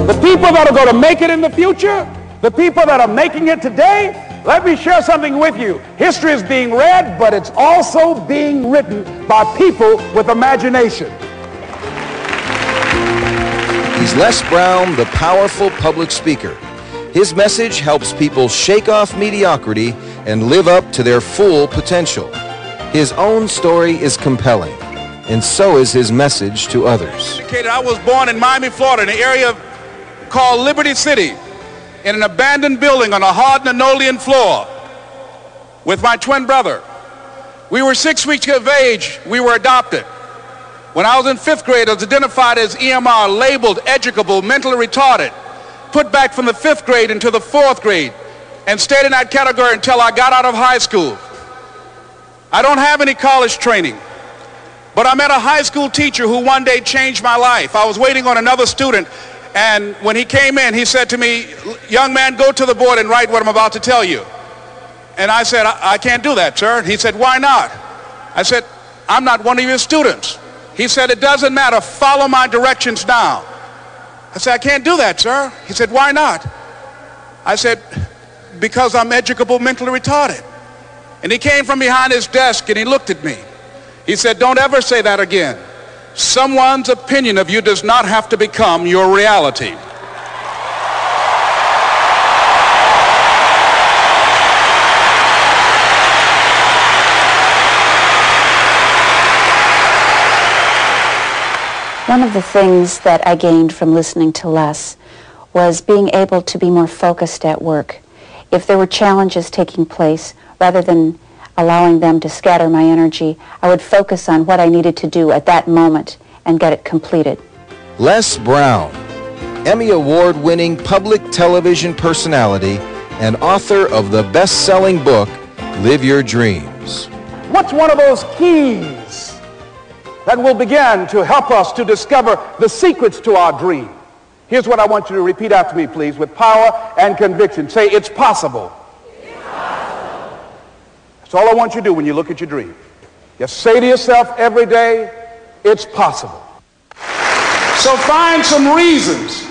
The people that are going to make it in the future, the people that are making it today, let me share something with you. History is being read, but it's also being written by people with imagination. He's Les Brown, the powerful public speaker. His message helps people shake off mediocrity and live up to their full potential. His own story is compelling, and so is his message to others. I was born in Miami, Florida, in an area called Liberty City, in an abandoned building on a hard linoleum floor with my twin brother. We were 6 weeks of age. We were adopted. When I was in 5th grade, I was identified as EMR, labeled educable, mentally retarded, put back from the 5th grade into the 4th grade, and stayed in that category until I got out of high school. I don't have any college training, but I met a high school teacher who one day changed my life. I was waiting on another student, and when he came in, he said to me, "Young man, go to the board and write what I'm about to tell you." And I said, I can't do that, sir. He said, "Why not?" I said, "I'm not one of your students." He said, "It doesn't matter, follow my directions now." I said, "I can't do that, sir." He said, "Why not?" I said, "Because I'm educable, mentally retarded." And he came from behind his desk and he looked at me. He said, "Don't ever say that again. Someone's opinion of you does not have to become your reality." One of the things that I gained from listening to Les was being able to be more focused at work. If there were challenges taking place, rather than allowing them to scatter my energy, I would focus on what I needed to do at that moment and get it completed. Les Brown, Emmy Award-winning public television personality and author of the best-selling book, Live Your Dreams. What's one of those keys that will begin to help us to discover the secrets to our dream? Here's what I want you to repeat after me, please, with power and conviction. Say, "It's possible." It's possible. That's all I want you to do when you look at your dream. Just say to yourself every day, "It's possible." So find some reasons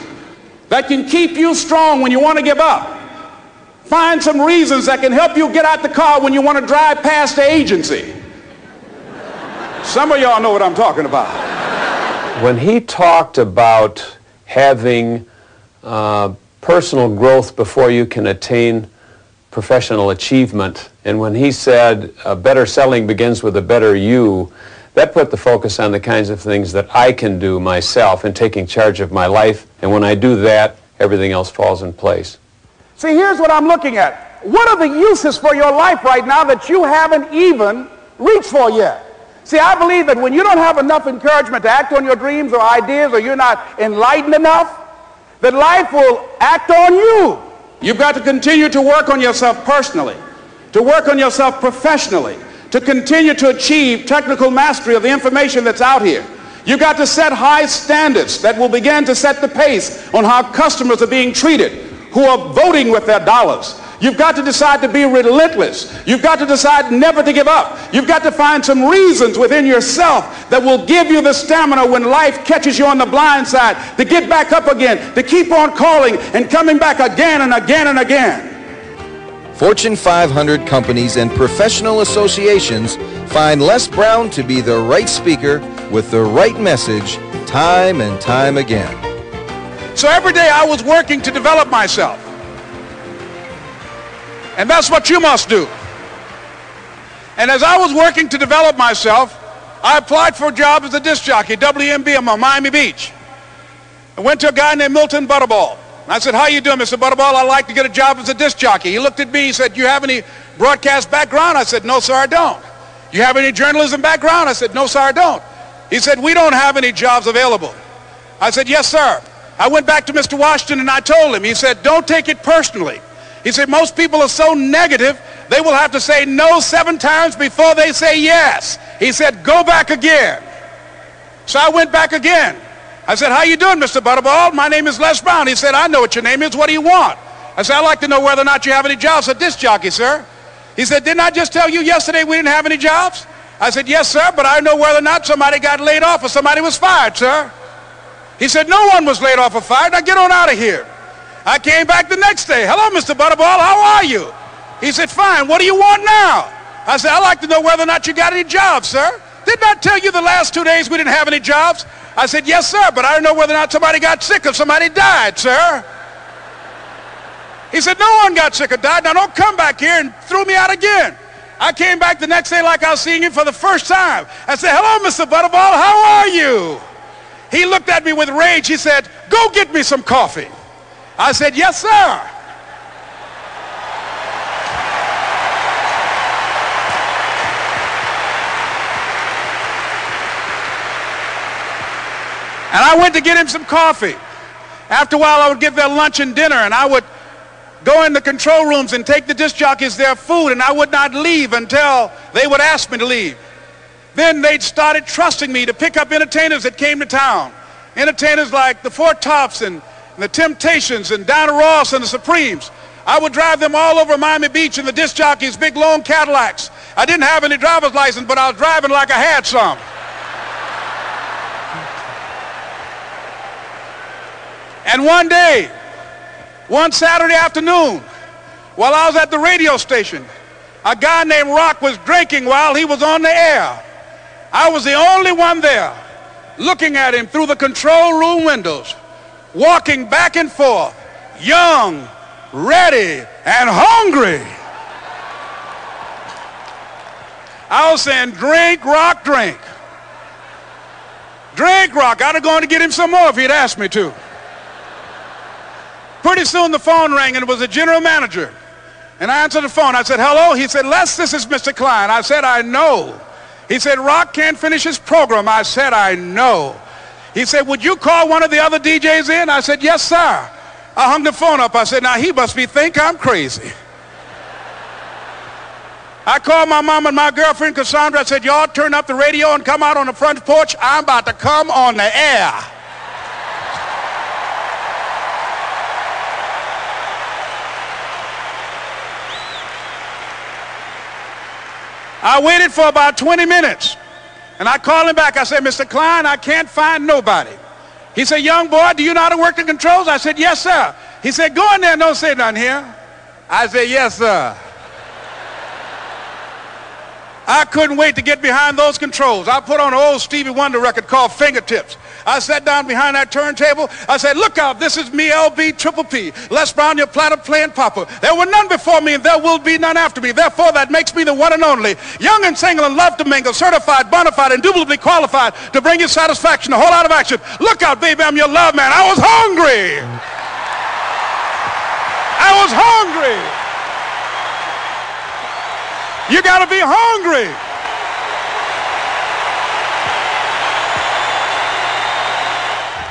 that can keep you strong when you want to give up. Find some reasons that can help you get out the car when you want to drive past the agency. Some of y'all know what I'm talking about. When he talked about having personal growth before you can attain professional achievement, and when he said better selling begins with a better you, that put the focus on the kinds of things that I can do myself in taking charge of my life, and when I do that, everything else falls in place. See, here's what I'm looking at. What are the uses for your life right now that you haven't even reached for yet? See, I believe that when you don't have enough encouragement to act on your dreams or ideas, or you're not enlightened enough, that life will act on you. You've got to continue to work on yourself personally, to work on yourself professionally, to continue to achieve technical mastery of the information that's out here. You've got to set high standards that will begin to set the pace on how customers are being treated, who are voting with their dollars. You've got to decide to be relentless. You've got to decide never to give up. You've got to find some reasons within yourself that will give you the stamina when life catches you on the blind side to get back up again, to keep on calling and coming back again and again and again. Fortune 500 companies and professional associations find Les Brown to be the right speaker with the right message time and time again. So every day I was working to develop myself. And that's what you must do. And as I was working to develop myself, I applied for a job as a disc jockey, WMBM on Miami Beach. I went to a guy named Milton Butterball. I said, "How you doing, Mr. Butterball? I'd like to get a job as a disc jockey." He looked at me, he said, "Do you have any broadcast background?" I said, "No, sir, I don't." "Do you have any journalism background?" I said, "No, sir, I don't." He said, "We don't have any jobs available." I said, "Yes, sir." I went back to Mr. Washington and I told him. He said, "Don't take it personally." He said, "Most people are so negative, they will have to say no 7 times before they say yes." He said, "Go back again." So I went back again. I said, "How you doing, Mr. Butterball? My name is Les Brown." He said, "I know what your name is. What do you want?" I said, "I'd like to know whether or not you have any jobs as a disc jockey, sir." He said, "Didn't I just tell you yesterday we didn't have any jobs?" I said, "Yes, sir, but I know whether or not somebody got laid off or somebody was fired, sir." He said, no one was laid off or fired. Now get on out of here. I came back the next day. Hello, Mr. Butterball, how are you? He said, fine, what do you want now? I said, I'd like to know whether or not you got any jobs, sir. Didn't I tell you the last 2 days we didn't have any jobs? I said, yes, sir, but I don't know whether or not somebody got sick or somebody died, sir. He said, no one got sick or died. Now don't come back here and throw me out again. I came back the next day like I was seeing him for the first time. I said, hello, Mr. Butterball, how are you? He looked at me with rage. He said, go get me some coffee. I said, yes, sir. And I went to get him some coffee. After a while, I would get their lunch and dinner, and I would go in the control rooms and take the disc jockeys their food, and I would not leave until they would ask me to leave. Then they started trusting me to pick up entertainers that came to town. Entertainers like the Four Tops and the Temptations and Diana Ross and the Supremes. I would drive them all over Miami Beach in the disc jockeys' big long Cadillacs. I didn't have any driver's license, but I was driving like I had some. And one day, one Saturday afternoon, while I was at the radio station, a guy named Rock was drinking while he was on the air. I was the only one there, looking at him through the control room windows, walking back and forth, young, ready, and hungry. I was saying, drink, Rock, drink. Drink, Rock. I'd have gone to get him some more if he'd asked me to. Pretty soon the phone rang, and it was the general manager. And I answered the phone. I said, hello? He said, Les, this is Mr. Klein. I said, I know. He said, Rock can't finish his program. I said, I know. He said, would you call one of the other DJs in? I said, yes, sir. I hung the phone up. I said, now he must think I'm crazy. I called my mom and my girlfriend, Cassandra. I said, y'all turn up the radio and come out on the front porch. I'm about to come on the air. I waited for about 20 minutes, and I called him back. I said, Mr. Klein, I can't find nobody. He said, young boy, do you know how to work the controls? I said, yes, sir. He said, go in there and don't say nothing here. I said, yes, sir. I couldn't wait to get behind those controls. I put on an old Stevie Wonder record called Fingertips. I sat down behind that turntable. I said, look out, this is me, LB Triple P. Les Brown, your platter playing papa. There were none before me, and there will be none after me. Therefore, that makes me the one and only. Young and single and love to mingle, certified, bona fide, indubitably qualified to bring you satisfaction, a whole lot of action. Look out, baby, I'm your love man. I was hungry. I was hungry. You got to be hungry.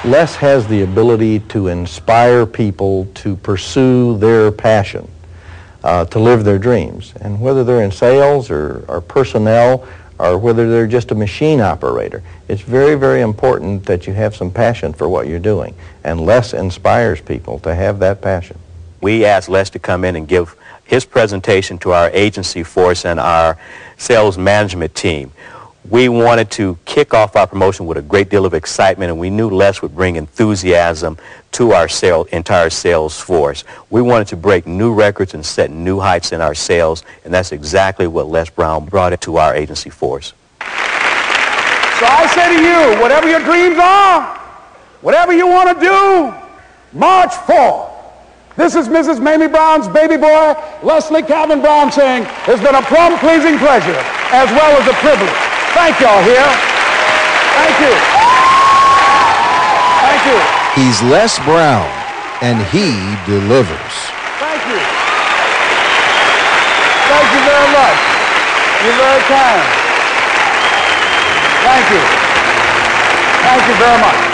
Les has the ability to inspire people to pursue their passion, to live their dreams. And whether they're in sales or personnel, or whether they're just a machine operator, it's very, very important that you have some passion for what you're doing. And Les inspires people to have that passion. We asked Les to come in and give his presentation to our agency force and our sales management team. We wanted to kick off our promotion with a great deal of excitement, and we knew Les would bring enthusiasm to our entire sales force. We wanted to break new records and set new heights in our sales, and that's exactly what Les Brown brought to our agency force. So I say to you, whatever your dreams are, whatever you want to do, march forth. This is Mrs. Mamie Brown's baby boy, Leslie Calvin Brown, saying, it's been a plum-pleasing pleasure as well as a privilege. Thank y'all here. Thank you. Thank you. He's Les Brown, and he delivers. Thank you. Thank you very much. You're very kind. Thank you. Thank you very much.